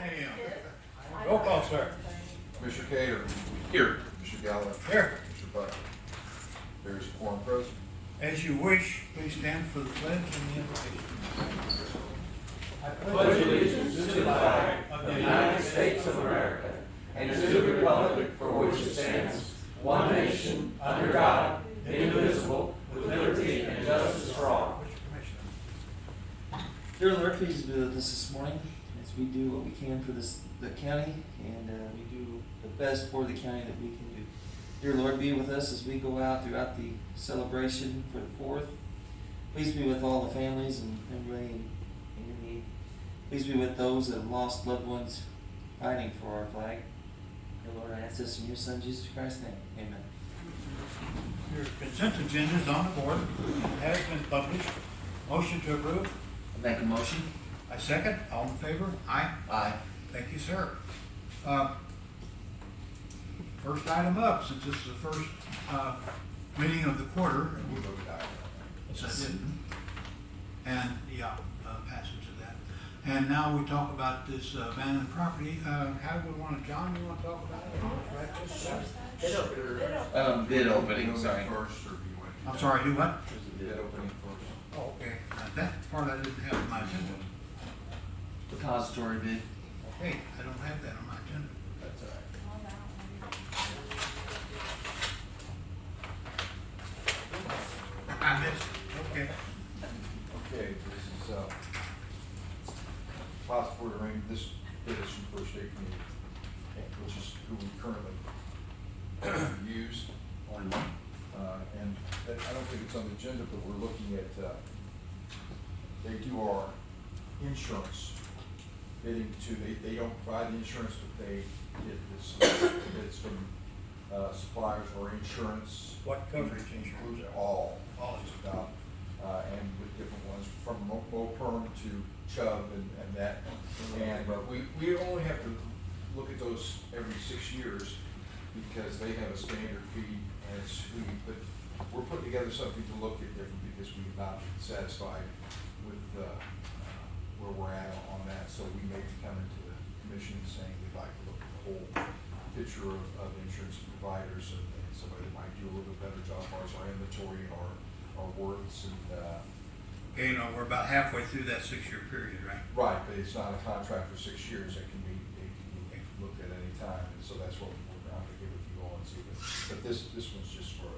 a.m. Roll call, sir. Commissioner Cater. Here. Commissioner Gallo. Here. Commissioner Buck. There's a quorum present. As you wish, please stand for the pledge and the invocation. Pledge allegiance to the flag of the United States of America and to the republic for which it stands, one nation, under God, indivisible, with liberty and justice for all. Dear Lord, please be with us this morning as we do what we can for the county, and we do the best for the county that we can do. Dear Lord, be with us as we go out throughout the celebration for the 4th. Please be with all the families and everybody in need. Please be with those that have lost loved ones fighting for our flag. Dear Lord, I ask this in your Son, Jesus Christ's name. Amen. Your consent agenda is on the board. It has been published. Motion to approve. I make a motion. I second. All in favor? Aye. Aye. Thank you, sir. First item up, since this is the first meeting of the quarter. We voted aye. Yes. And, passage of that. And now we talk about this abandoned property. How do we want to, John, you want to talk about it? Bid opening, sorry. First, or do you want? I'm sorry, do what? There's a bid opening first. Oh, okay. That part I didn't have on my agenda. Depository bid. Okay, I don't have that on my agenda. That's all right. I missed it. Okay. Okay, this is, possible to arrange this bid is from First State Community, which is who we currently use. Only one. And I don't think it's on the agenda, but we're looking at, they do our insurance bidding to, they don't provide the insurance, but they get this, bids from suppliers for insurance. What coverage insurance? Includes all, All. just about, and with different ones, from Moperm to Chubb and that. And we only have to look at those every 6 years because they have a standard fee, and it's, we're putting together something to look at different because we're not satisfied with where we're at on that. So we may be coming to the commission saying we'd like to look at the whole picture of insurance providers and somebody that might do a little bit better job as far as our inventory and our worths and. Okay, we're about halfway through that 6-year period, right? Right, but it's not a contract for 6 years. It can be looked at any time, and so that's what we're going to give with you all and see. But this one's just for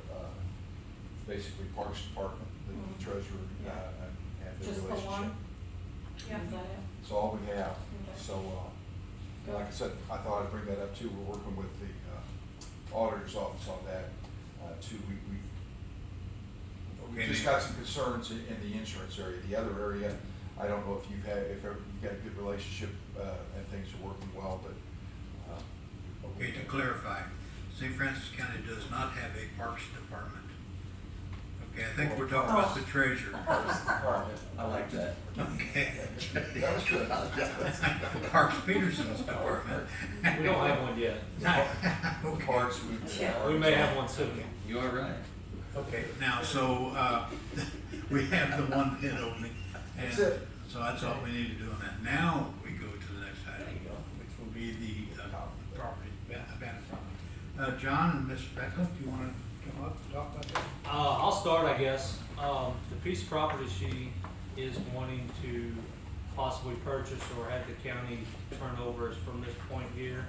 basically Parks Department, the treasurer, and the Just the relationship. one? Yeah. It's all we have. So, like I said, I thought I'd bring that up too. We're working with the auditor's office on that too. We just got some concerns in the insurance area. The other area, I don't know if you've got a good relationship and things are working well, but. Okay, to clarify, St. Francis County does not have a Parks Department. Okay, I think we're talking about the treasurer. I like that. Okay. That was good. Parks Peterson's department. We don't have one yet. Okay. Parks, We may have one soon. You are right. Okay, now, so, we have the one bid opening. And That's it. so that's all we need to do on that. Now, we go to the next item, which will be the property, abandoned property. John and Ms. Beckley, do you want to come up and talk about that? I'll start, I guess. The piece of property she is wanting to possibly purchase or have the county turn over is from this point here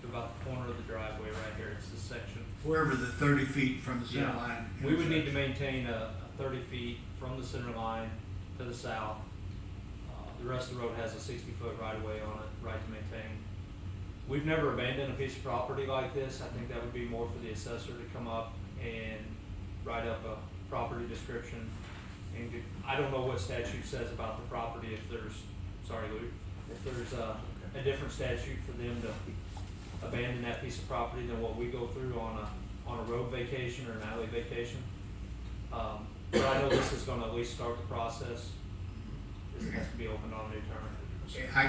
to about the corner of the driveway right here. It's this section. Wherever the 30 feet from the center Yeah. line. We would need to maintain a 30 feet from the center line to the south. The rest of the road has a 60-foot right-of-way on it, right to maintain. We've never abandoned a piece of property like this. I think that would be more for the assessor to come up and write up a property description. And I don't know what statute says about the property, if there's, sorry Lou, if there's a different statute for them to abandon that piece of property than what we go through on a road vacation or an alley vacation. But I know this is gonna at least start the process. This has to be opened on a new term. Okay, I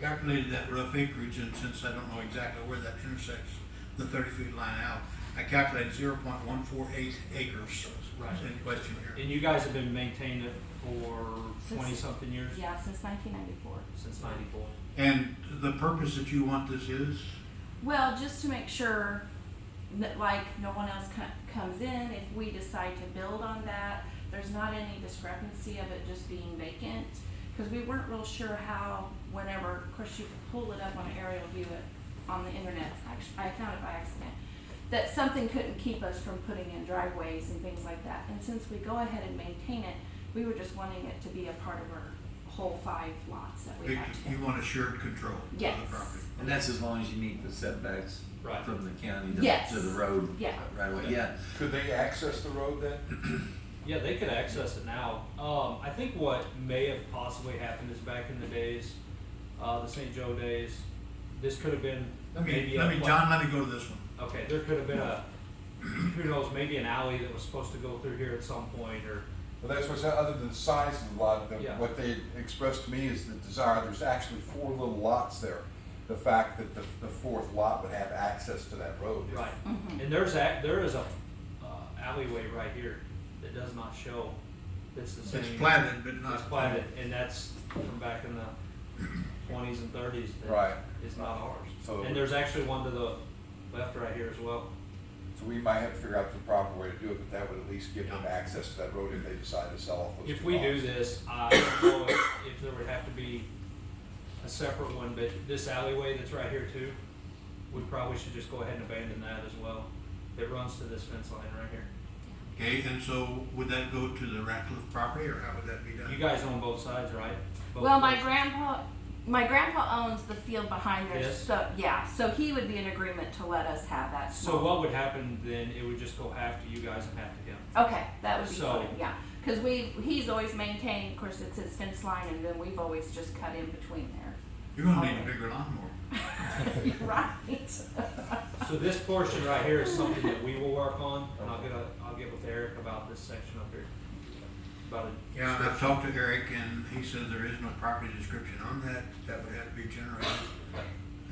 calculated that rough acreage, and since I don't know exactly where that intersects the 30 feet line out, I calculated 0.148 acres. Right. Is any question here? And you guys have been maintaining it for Since- 20-something years? Yeah, since 1994. Since 94. And the purpose that you want this is? Well, just to make sure that like no one else comes in, if we decide to build on that, there's not any discrepancy of it just being vacant. Because we weren't real sure how, whenever, of course you pull it up on an aerial view it on the internet, actually, I found it by accident, that something couldn't keep us from putting in driveways and things like that. And since we go ahead and maintain it, we were just wanting it to be a part of our whole 5 lots that we have Because to. you want assured control of the Yes. property. And that's as long as you meet the setbacks Right. from the county Yes. to the road Yeah. right away, yeah. Could they access the road then? Yeah, they could access it now. I think what may have possibly happened is back in the days, the St. Joe days, this could have been maybe John, let me go to this one. Okay, there could have been who knows, maybe an alley that was supposed to go through here at some point, or, Well, that's what's, other than the size of the lot, Yeah. what they expressed to me is the desire, there's actually 4 little lots there. The fact that the 4th lot would have access to that road. right. Mhm. And there is a alleyway right here that does not show, it's the same. It's platted, but not. It's platted, and that's from back in the 20s and 30s. That Right. is not ours. So- And there's actually one to the left right here as well. So we might have to figure out the proper way to do it, but that would at least give them access to that road if they decide to sell off those 2 If we do lots. this, I don't know if there would have to be a separate one, but this alleyway that's right here too, we probably should just go ahead and abandon that as well. It runs to this fence line right here. Okay, and so would that go to the Ratcliffe property, or how would that be done? You guys own both sides, right? Both Well, sides? my grandpa owns the field behind there, Yes. so, yeah, so he would be in agreement to let us have that So small. what would happen then, it would just go half to you guys and half to him. Okay, that would be So- fine, yeah, cause he's always maintained, of course, it's his fence line, and then we've always just cut in between there. You're gonna need a bigger lawnmower. Right. So this portion right here is something that we will work on, and I'll get with Eric about this section up here. About it. Yeah, I've talked to Eric, and he says there is no property description on that, that would have to be generated.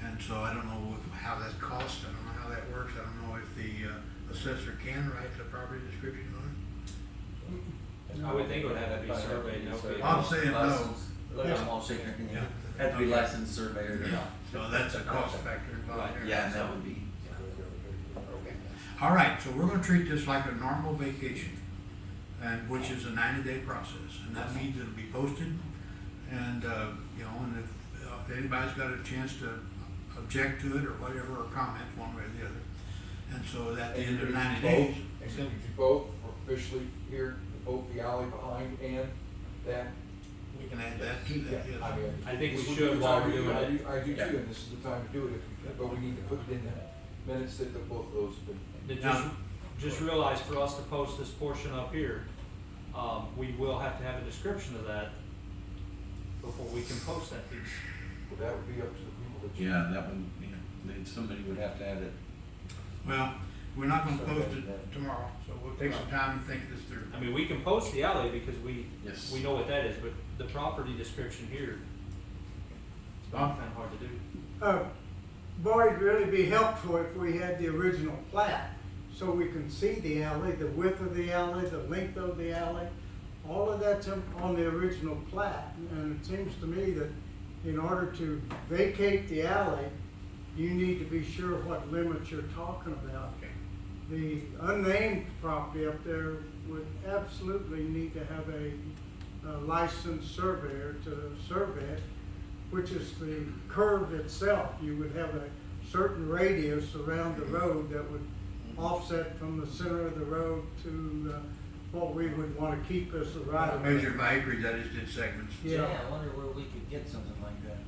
And so I don't know how that costs, I don't know how that works, I don't know if the assessor can write the property description on I would think it would have to be surveyed, no fee. I'm saying no. Licensed, like a small shaker, can Yeah. have to be Okay. licensed surveyor, it. So that's a cost factor involved there. yeah, and that would be, Okay. All right, so we're gonna treat this like a normal vacation, and which is a 90-day process, and that means it'll be posted, and, you know, and if anybody's got a chance to object to it or whatever, or comment one way or the other, and so at the end of 90 days. And you both officially here, both the alley behind and that? We can add that to that, yes. I mean, I think we this would should be the while time we're to do doing it. it. I do Yeah. too, and this is the time to do it, but we need to put it in the minutes that both of those have been. Then Now- just realize for us to post this portion up here, we will have to have a description of that before we can post that piece. Well, that would be up to the people that you. yeah, that one, you know, then somebody would have to have it. Well, we're not gonna post it tomorrow, so we'll take some time and think this through. I mean, we can post the alley because we Yes. know what that is, but the property description here, it's kind of hard to do. Boy, it'd really be helpful if we had the original plat, so we can see the alley, the width of the alley, the length of the alley. All of that's on the original plat, and it seems to me that in order to vacate the alley, you need to be sure what limits you're talking about. Okay. The unnamed property up there would absolutely need to have a licensed surveyor to survey it, which is the curve itself. You would have a certain radius around the road that would offset from the center of the road to what we would want to keep as the right of way. Measured by acreage, that is, in segments. Yeah. I wonder where we could get something like that.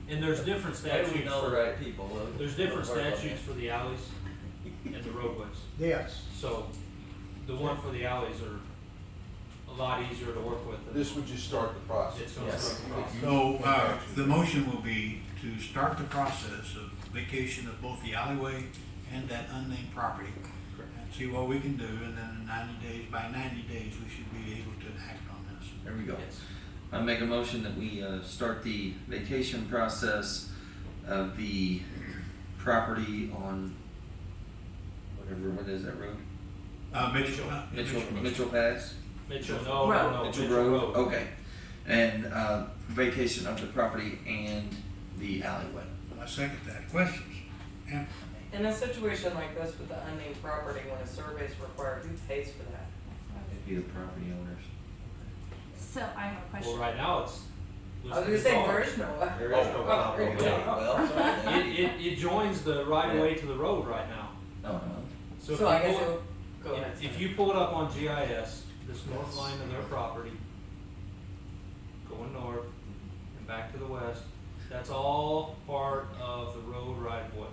And there's different How do statutes we know the for, right people? there's different statutes for the alleys and the roadways. Yes. So the one for the alleys are a lot easier to work with. than- This would just start the process. It's gonna Yes. start the process. So, the motion will be to start the process of vacation of both the alleyway and that unnamed property. And see what we can do, and then in 90 days, by 90 days, we should be able to act on this. There we go. Yes. I make a motion that we start the vacation process of the property on whatever, what is that road? Mitchell Pass? Mitchell, no, Road. no, no, Mitchell Mitchell Road, Road. okay. And, vacation of the property and the alleyway. I second that. Questions? Yeah. In a situation like this with the unnamed property, when a survey is required, who pays for that? It'd be the property owners. So I have a question. Well, right now it's. I was gonna say, there is no. There is no property. Well, It joins the right of way to the road right now. No, So if So I you guess pull- it'll go ahead. if you pull it up on GIS, this north line of their property, going north and back to the west, that's all part of the road right of way.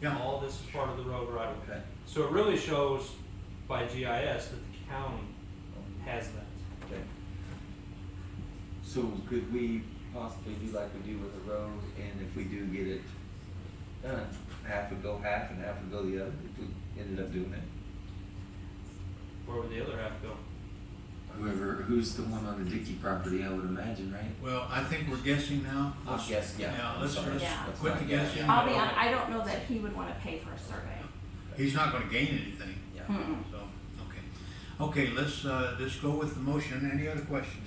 Yeah. All this is part of the road right of way. okay. So it really shows by GIS that the county has that. Okay. So could we possibly do like we do with the road, and if we do get it done, half would go half and half would go the other, if we ended up doing it? Where would the other half go? Who's the one on the Dickey property, I would imagine, right? Well, I think we're guessing now. Yes, yeah. Yeah, I'm let's sorry. Yeah. That's quit the fine. guessing. I'll be honest, I don't know that he would wanna pay for a survey. He's not gonna gain anything, Yeah. Mm-mm. so, okay. Okay, let's go with the motion. Any other questions?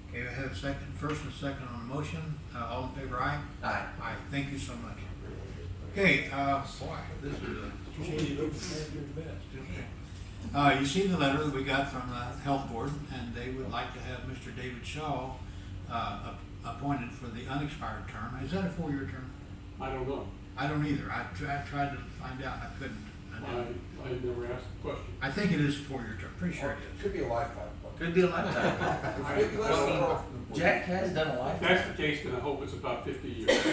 Okay, I have a second, first and second on the motion. All in favor, aye? Aye. Aye, thank you so much. Okay, boy, this is a shady looking okay. You see the letter that we got from the health board, and they would like to have Mr. David Shaw appointed for the unexpired term. Is that a 4-year term? I don't know. I don't either. I tried to find out, and I couldn't. I never asked the question. I think it is a 4-year term, pretty sure it is. Could be a lifetime. Could be a lifetime. Well, Jack has done a If lifetime. that's the case, then I hope it's about 50 years.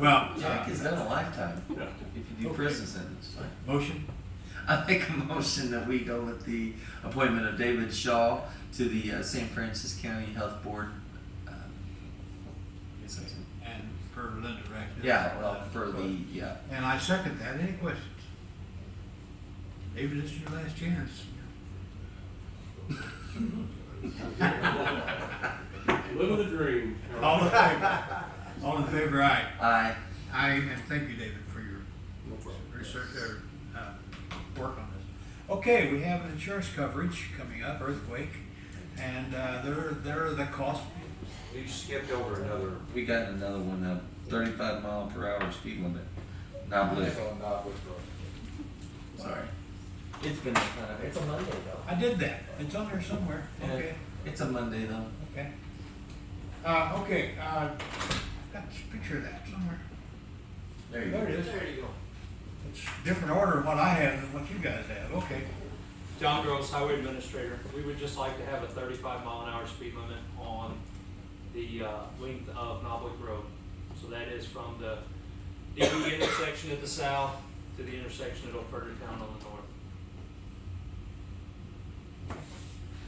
Well, Jack has done a lifetime, Yeah. if you do prison sentence. motion? I make a motion that we go with the appointment of David Shaw to the St. Francis County Health Board. Yes, that's it. And per Linda, right? Yeah, well, for the, yeah. And I second that. Any questions? David, this is your last chance. Living the dream. All in favor? All in favor, aye. Aye. Aye, and thank you, David, for your research or work on this. Okay, we have insurance coverage coming up, earthquake, and they're the cost. You skipped over another. We got another one, 35-mile-per-hour speed limit. Not blue. Sorry. It's been it's a Monday though. I did that. It's on there somewhere. Okay. It's a Monday though. Okay. Got a picture of that somewhere. There you There go. it is. There you go. It's different order of what I have than what you guys have. Okay. John Gross, Highway Administrator. We would just like to have a 35-mile-an-hour speed limit on the length of Knobloch Road. So that is from the DB intersection at the south to the intersection at Oak Town on the north.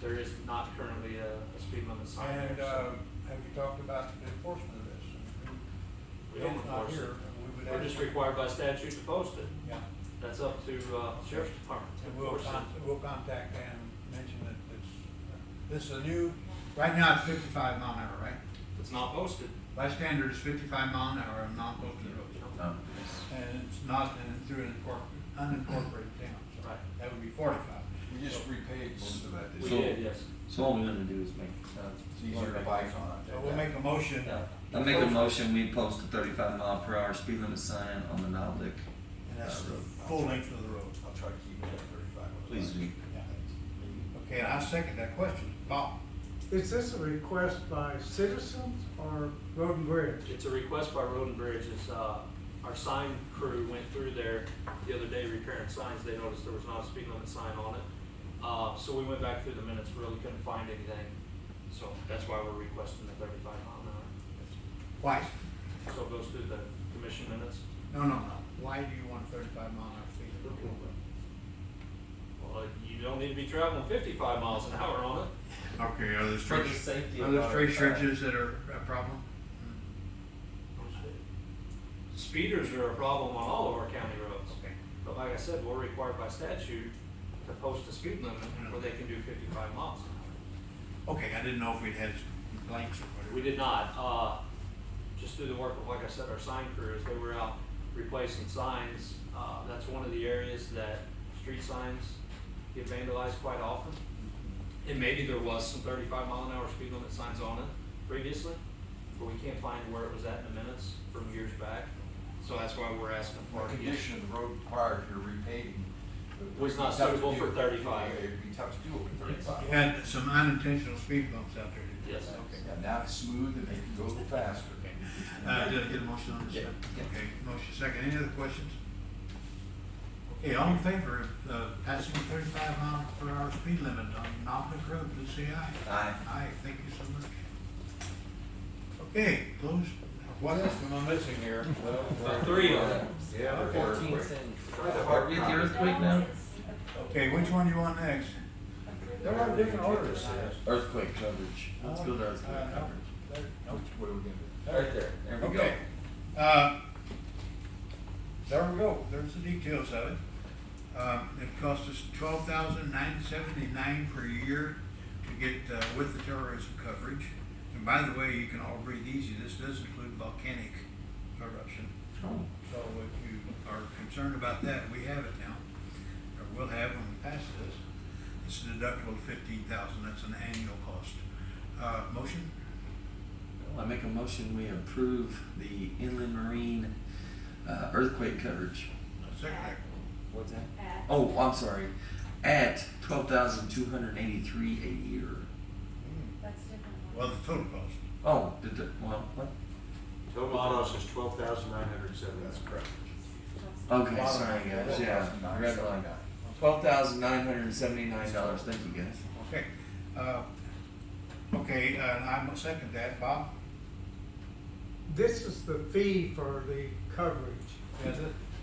There is not currently a speed limit sign And there. So have you talked about the enforcement of this? we don't It's not enforce here. it. We would We're have- just required by statute to post it. Yeah. That's up to Sheriff's Department to And we'll enforce it. we'll contact them, mention that this is a new, right now it's 55 mile an hour, right? If it's not posted, By standard is 55 mile an hour on non-posted roads. And it's not through an unincorporated town, so Right. that would be 45. We just repaid most of that. we So- did, yes. So all we're gonna do is make, It's easier to bike on. So we'll make a motion. I make a motion, we post a 35-mile-per-hour speed limit sign on the Knobloch. And that's the full length of the road. I'll try to keep it at 35. Please do. Yeah. Okay, and I second that question. Bob? Is this a request by citizens or Road and Bridge? It's a request by Road and Bridge. It's, our sign crew went through there the other day repairing signs. They noticed there was not a speed limit sign on it. So we went back through the minutes, really couldn't find anything. So that's why we're requesting the 35 mile an hour. Why? So it goes through the commission minutes. No. Why do you want 35 mile an hour speed? Well, you don't need to be traveling 55 miles an hour on it. Okay, are there For the safety are of there our- straight stretches that are a problem? Speeders are a problem on all of our county roads. Okay. But like I said, we're required by statute to post a speed limit where they can do 55 miles an hour. Okay, I didn't know if we'd had blanks or whatever. We did not. just through the work of, like I said, our sign crews, they were out replacing signs. That's one of the areas that street signs get vandalized quite often. And maybe there was some 35-mile-an-hour speed limit signs on it previously, but we can't find where it was at in the minutes from years back. So that's why we're asking for The it. condition of the road prior to repaving. Was not It'd be tough to suitable do. for 35. It'd be tough to do it with 35. You had some unintentional speed bumps out there. Yes. Okay. Yeah, now it's smooth and they can go a little faster. Did I get a motion on this? Yeah. Okay, motion second. Any other questions? Okay, all in favor of passing 35-mile-per-hour speed limit on Norfolk Road, please say aye. Aye. Aye, thank you so much. Okay, close. What else am I missing here? About 3 of them. Yeah. 14 earthquake. cents. Are we at the earthquake now? Okay, which one do you want next? There are different orders. Earthquake coverage. Let's go to earthquake coverage. What are we gonna do? Right there, there we go. Okay. There we go, there's the details of it. It cost us $12,979 per year to get with the terrorism coverage. And by the way, you can all breathe easy, this does include volcanic eruption. Oh. So if you are concerned about that, we have it now, or we'll have when we pass this. It's deductible of $15,000, that's an annual cost. Motion? I make a motion, we approve the inland marine earthquake coverage. Second. What's that? Oh, I'm sorry, at $12,283 a year. That's different. Well, the total cost. Oh, did the, well, what? Total cost is $12,970. That's correct. Okay, sorry guys, yeah, red line. $12,979, thank you guys. Okay, okay, I'm gonna second that, Bob? This is the fee for the coverage. Yeah,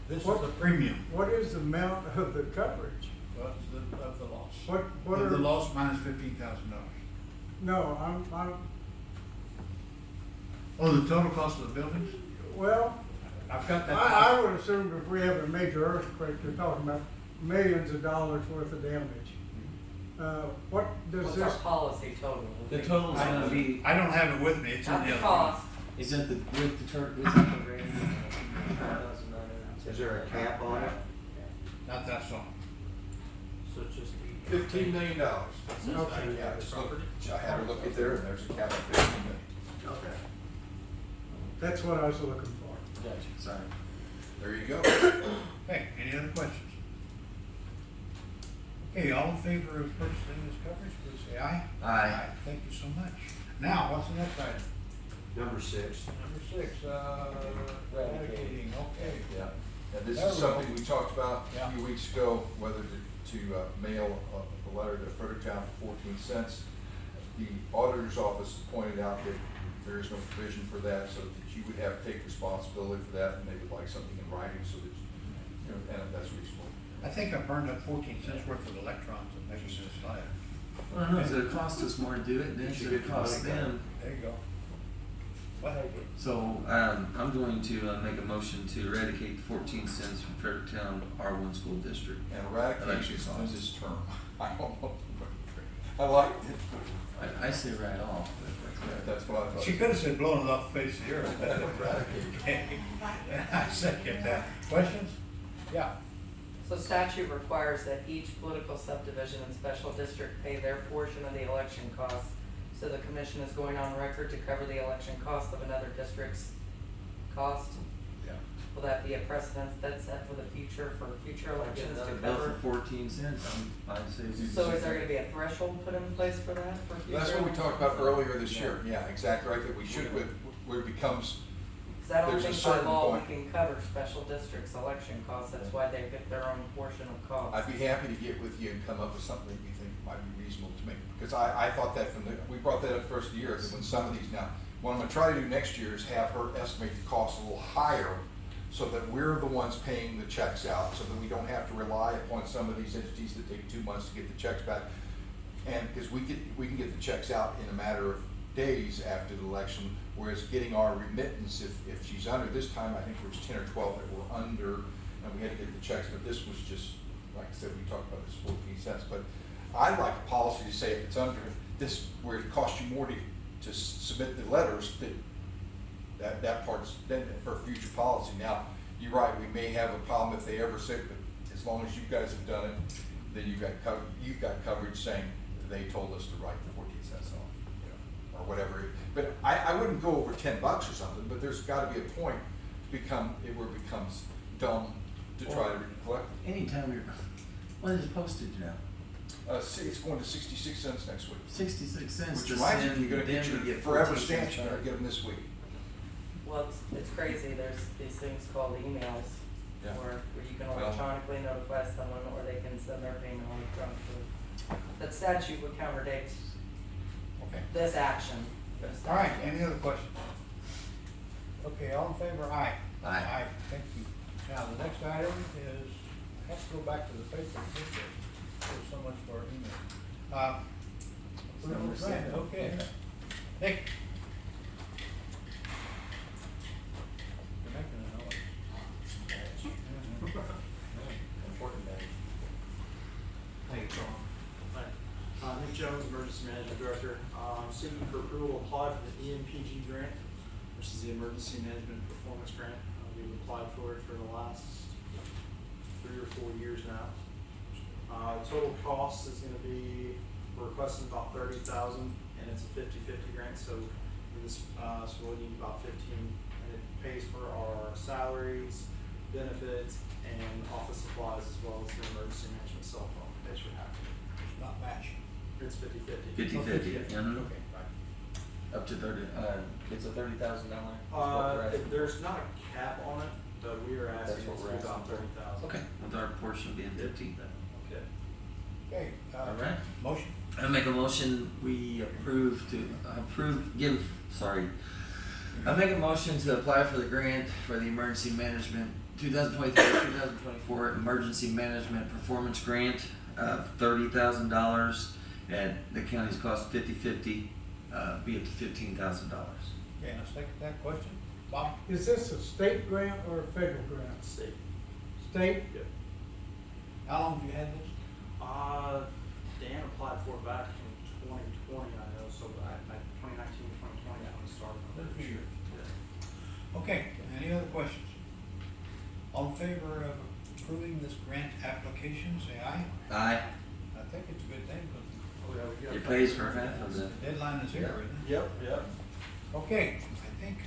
this is What- the premium, What is the amount of the coverage? well, it's of the loss. What Of the are, loss minus $15,000. no, Oh, the total cost of the buildings? well, I've got that. I would assume if we have a major earthquake, you're talking about millions of dollars worth of damage. What does What's our this, policy total? The total's gonna be, I don't have it with me, it's in Not the the other. cost, is that the, with the is that the range? Is there a cap on it? Not that song. So it's just the. $15 million. Okay. Yeah, just look, I had to look at there and there's a cap of 15 million. Okay. that's what I was looking for. Gotcha, sorry. There you go. Okay, any other questions? Okay, all in favor of purchasing this coverage, please say aye. Aye. Thank you so much. Now, what's the next item? Number 6. Number 6, eradicating, okay. Yeah, and this There is we something go. we talked about Yeah. a few weeks ago, whether to mail a letter to Fredericktown for 14 cents. The auditor's office pointed out that there is no provision for that, so that you would have to take responsibility for that, and they would like something in writing so that, you know, and that's reasonable. I think I burned up 14 cents worth of electrons in making this slide. Well, I know, it's gonna cost us more to do it than it's gonna cost them. There you go. What? So, I'm going to make a motion to eradicate the 14 cents from Fredericktown R1 School District. And eradication Election is costs. this term. I don't know. I liked it. I say right off, but That's what I thought. She could have said blowing it off the face of the earth. Okay. I second that. Questions? Yeah. so statute requires that each political subdivision and special district pay their portion of the election costs. So the commission is going on record to cover the election cost of another district's cost. Yeah. Will that be a precedent that's set for the future, for future elections to another bill cover? for 14 cents, I'd say. So is there gonna be a threshold put in place for that, for future? That's what we talked about elections? earlier this year. Yeah, exactly right, that we should, where it becomes, Cause I don't There's a think by certain law we point. can cover special districts' election costs, that's why they get their own portion of costs. I'd be happy to get with you and come up with something that you think might be reasonable to make, because I thought that we brought that up first of the year, that when some of these now, what I'm gonna try to do next year is have her estimate the cost a little higher, so that we're the ones paying the checks out, so that we don't have to rely upon some of these entities that take 2 months to get the checks back. And, because we can get the checks out in a matter of days after the election, whereas getting our remittance, if she's under, this time I think there was 10 or 12 that were under, and we had to get the checks, but this was just, like I said, we talked about this 14 cents, but I'd like a policy to say if it's under this, where it costs you more to submit the letters, that that part's then for future policy. Now, you're right, we may have a problem if they ever say, but as long as you guys have done it, then you've got coverage saying they told us to write the 14 cents off, you know, or whatever. But I wouldn't go over $10 or something, but there's gotta be a point where it becomes dumb to try to collect. Anytime you're, what is the postage now? It's going to 66 cents next week. 66 cents. Which to reminds send, you, you're gonna then get we your get forever 14 stamps, cents you're gonna back. get them this week. Well, it's crazy, there's these things called emails, Yeah. where you can Well- electronically notify someone, or they can send their payment electronically. That statute would counterdate Okay. this action. but it's All right, not. any other questions? Okay, all in favor, aye. Aye. Thank you. Now, the next item is, has to go back to the paper, there's so much for our email. Number Right, 7. okay. Nick? You're making a noise. Important day. Hey, Tom. Hi, Nick Jones, Emergency Management Director. I'm seeking for approval to apply for the EMPG grant, which is the Emergency Management Performance Grant. We've applied for it for the last 3 or 4 years now. Total cost is gonna be, we're requesting about $30,000, and it's a 50-50 grant, so we'll need about 15, and it pays for our salaries, benefits, and office supplies, as well as the emergency management cell phone. Pays for half. It's not matching. It's 50-50. 50-50. Mhm. Okay, right. Up to 30. It's a $30,000. There's not a cap on it, but we are asking That's what to we're be about asking for. 30,000. Okay, with our portion being 15 then. Okay. Okay, All right. motion? I make a motion, we I make a motion to apply for the grant for the emergency management 2023-2024 emergency management performance grant of $30,000 at the county's cost 50/50, be it to $15,000. Okay, let's take that question. Bob? Is this a state grant or a federal grant? State. State? Yep. How long have you had this? Dan applied for it back in 2020, I know, so I 2019, 2020, I was starting on Been a it. few years. Yeah. Okay, any other questions? All in favor of approving this grant application, say aye. Aye. I think it's a good thing, because Oh, yeah, we got It pays for half of the it. deadline is here, isn't it? Yep, yep. Okay, I think,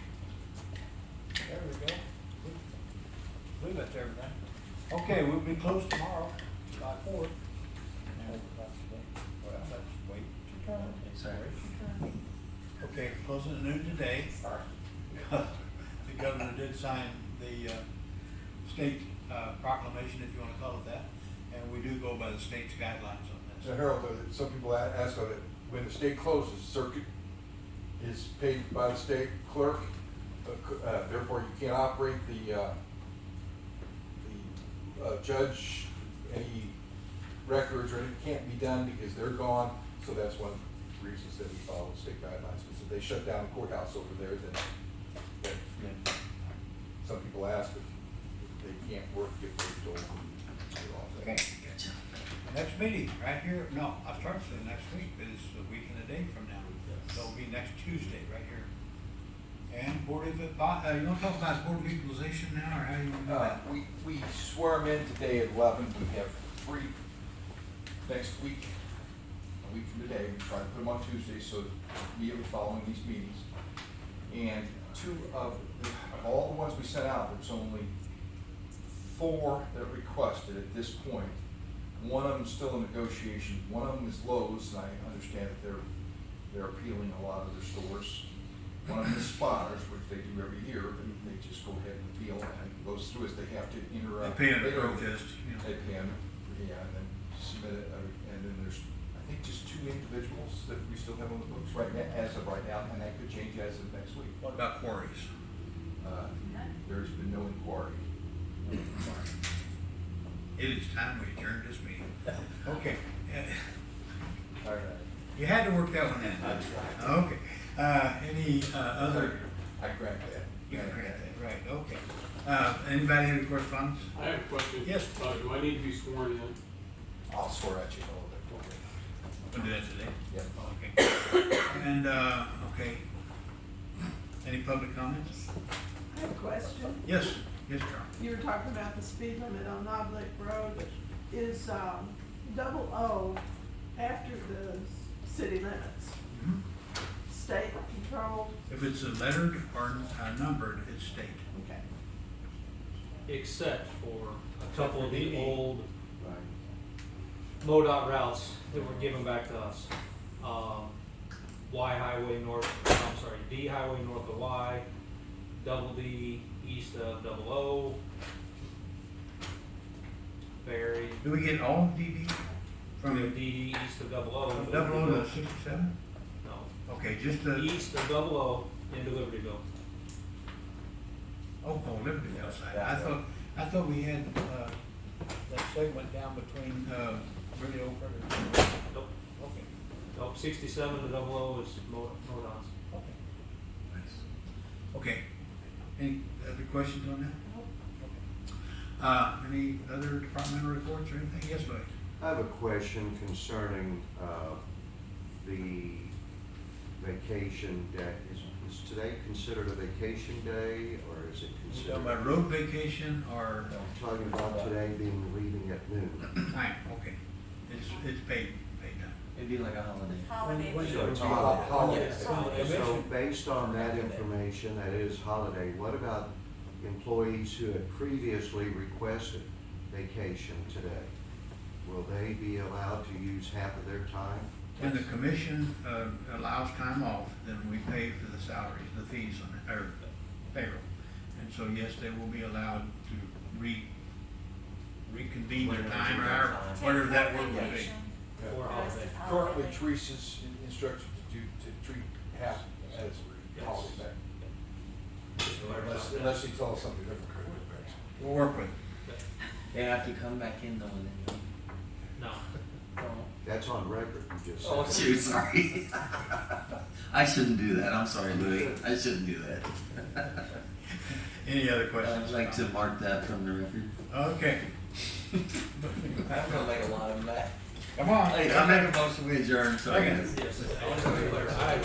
there we go. I believe that's everything. Okay, we'll be closed tomorrow, July 4th. Well, that's wait your turn. Sorry. Wait your turn. Okay, closing at noon today. Sorry. The governor did sign the state proclamation, if you wanna call it that, and we do go by the state's guidelines on this. So Harold, some people ask that when the state closes, circuit is paid by the state clerk, therefore you can't operate the judge, any records or anything can't be done because they're gone, so that's one of the reasons that we follow state guidelines, because if they shut down the courthouse over there, then some people ask if they can't work if they're told. Okay. Next meeting, right here, no, I started saying next week, but it's a week and a day from now. So it'll be next Tuesday, right here. And Board of, you wanna talk about Board of Equalization now, or how do you wanna do that? We swear them in today at 11, we have 3 next week, a week from today, we try to put them on Tuesday, so immediately following these meetings. And 2 of all the ones we sent out, there's only 4 that requested at this point. One of them's still in negotiation, one of them is Lowe's, and I understand that they're appealing a lot of their stores. One of them is Spotters, which they do every year, but they just go ahead and appeal, and it goes through as they have to They pay under protest, you know. They pay under, yeah, and then submit it, and then there's, I think, just 2 individuals that we still have on the books right now, as of right now, and that could change as of next week. What about quarries? There's been no inquiry. It is time we adjourn this meeting. Okay. All right. You had to work that one in. Okay. Any other? I grant that. You can grant that, right, okay. Anybody have any correspondence? I have a question. Yes. Do I need to be sworn in? I'll swear at you in a little bit. We'll do that today. Yep. Okay. And, okay. Any public comments? I have a question. Yes, yes, Carl. You were talking about the speed limit on Knob Lake Road. Is, 00 after the city limits, Mhm. state controlled? If it's lettered or numbered, it's state. Okay. Except for a couple of the DD. old Right. MoDOT routes that were given back to us. Y Highway north, I'm sorry, D Highway north of Y, double D east of 00, Ferry, Do we get all DD from DD east of 00. from 00 to 67? No, Okay, just the, east of 00 into Libertyville. oh, Liberty outside. I thought we had, that segment down between, really over. Nope, Okay, nope, 67 to 00 is MoDOT's. okay. Nice. Okay, any other questions on that? Any other departmental reports or anything? Yes, Lloyd? I have a question concerning, the vacation day. Is today considered a vacation day, or is it You considered? talking about road vacation or I'm talking about today being leaving at noon. time? Okay, it's paid now. It'd be like a holiday. So it's a holiday. Yes. So based on that information, that it is holiday, what about employees who had previously requested vacation today? Will they be allowed to use half of their time? When the commission allows time off, then we pay for the salaries, the fees on it, or payroll. And so, yes, they will be allowed to reconvene their time or however, whatever that word would be. Or holiday. Currently, Teresa's instructions to treat half as holiday pay. Unless you tell us something different. We'll work with it. They have to come back in though and then. No. That's on record, you just said. Oh, shoot, sorry. I shouldn't do that. I'm sorry, Louis. I shouldn't do that. Any other questions? I'd like to mark that from the record. Okay, I'm gonna make a lot of them back. come on. Hey, I make a motion we adjourn, so I Second. guess. Yes, I want to be clear, I